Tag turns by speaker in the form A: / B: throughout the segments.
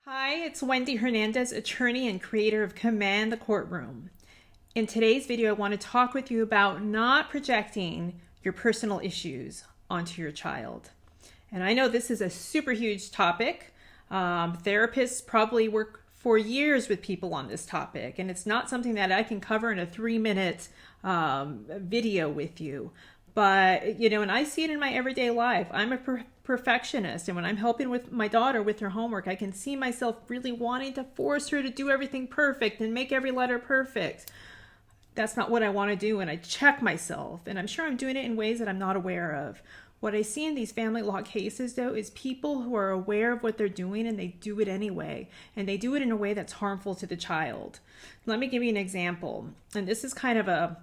A: Hi, it's Wendy Hernandez, attorney and creator of Command the Courtroom. In today's video, I want to talk with you about not projecting your personal issues onto your child. And I know this is a super huge topic. Therapists probably work for years with people on this topic, and it's not something that I can cover in a 3-minute video with you. But, and I see it in my everyday life. I'm a perfectionist, and when I'm helping with my daughter with her homework, I can see myself really wanting to force her to do everything perfect and make every letter perfect. That's not what I want to do, and I check myself, and I'm sure I'm doing it in ways that I'm not aware of. What I see in these family law cases, though, is people who are aware of what they're doing and they do it anyway, and they do it in a way that's harmful to the child. Let me give you an example, and this is kind of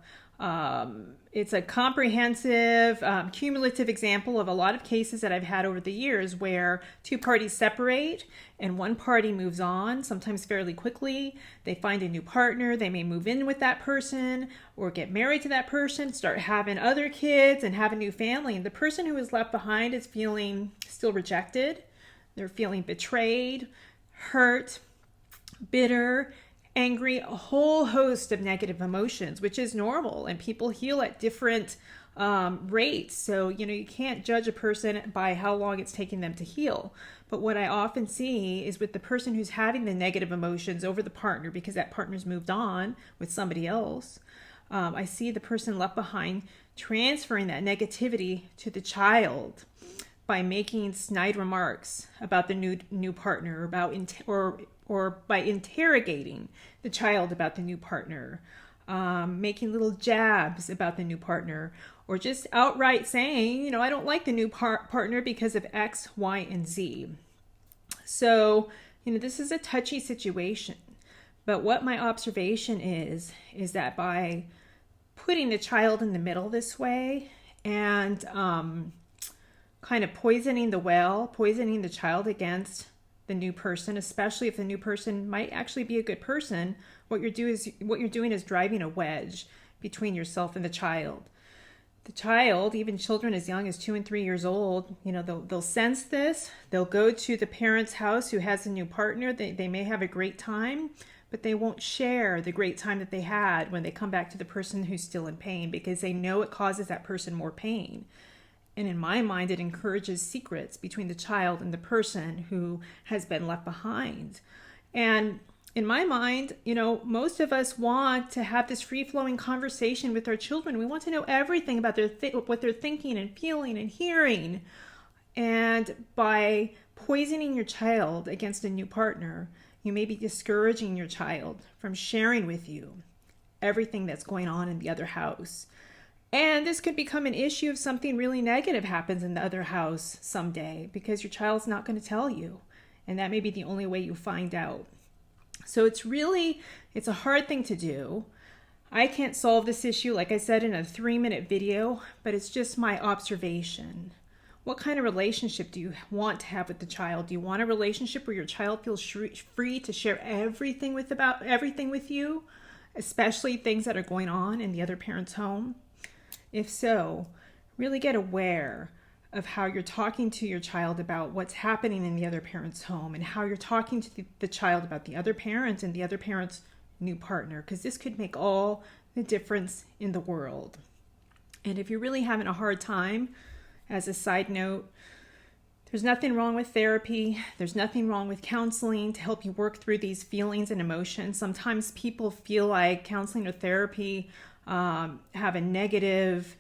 A: it's a comprehensive, cumulative example of a lot of cases that I've had over the years where two parties separate and one party moves on, sometimes fairly quickly. They find a new partner. They may move in with that person or get married to that person, start having other kids and have a new family. And the person who is left behind is feeling still rejected. They're feeling betrayed, hurt, bitter, angry, a whole host of negative emotions, which is normal, and people heal at different rates. So, you can't judge a person by how long it's taking them to heal. But what I often see is with the person who's having the negative emotions over the partner because that partner's moved on with somebody else, I see the person left behind transferring that negativity to the child by making snide remarks about the new partner, or by interrogating the child about the new partner, making little jabs about the new partner, or just outright saying, I don't like the new partner because of X, Y, and Z. So, this is a touchy situation. But what my observation is that by putting the child in the middle this way and kind of poisoning the well, poisoning the child against the new person, especially if the new person might actually be a good person, what you're doing is driving a wedge between yourself and the child. The child, even children as young as 2 and 3 years old, they'll sense this. They'll go to the parent's house who has a new partner. They may have a great time, but they won't share the great time that they had when they come back to the person who's still in pain, because they know it causes that person more pain. And in my mind, it encourages secrets between the child and the person who has been left behind. And in my mind, most of us want to have this free-flowing conversation with our children. We want to know everything about what they're thinking and feeling and hearing. And by poisoning your child against a new partner, you may be discouraging your child from sharing with you everything that's going on in the other house. And this could become an issue if something really negative happens in the other house someday, because your child's not going to tell you. And that may be the only way you find out. So it's a hard thing to do. I can't solve this issue, like I said, in a 3-minute video, but it's just my observation. What kind of relationship do you want to have with the child? Do you want a relationship where your child feels free to share everything with you, especially things that are going on in the other parent's home? If so, really get aware of how you're talking to your child about what's happening in the other parent's home, and how you're talking to the child about the other parent and the other parent's new partner, because this could make all the difference in the world. And if you're really having a hard time, as a side note, there's nothing wrong with therapy. There's nothing wrong with counseling to help you work through these feelings and emotions. Sometimes people feel like counseling or therapy have a negative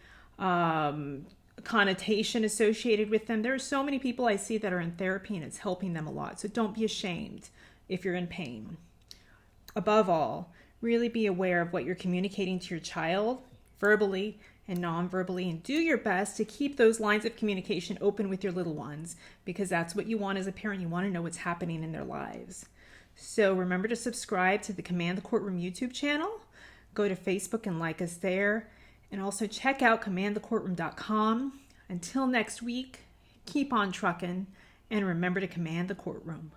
A: connotation associated with them. There are so many people I see that are in therapy and it's helping them a lot. So don't be ashamed if you're in pain. Above all, really be aware of what you're communicating to your child, verbally and non-verbally, and do your best to keep those lines of communication open with your little ones, because that's what you want as a parent. You want to know what's happening in their lives. So remember to subscribe to the Command the Courtroom YouTube channel. Go to Facebook and like us there. And also check out commandthecourtroom.com. Until next week, keep on trucking and remember to command the courtroom.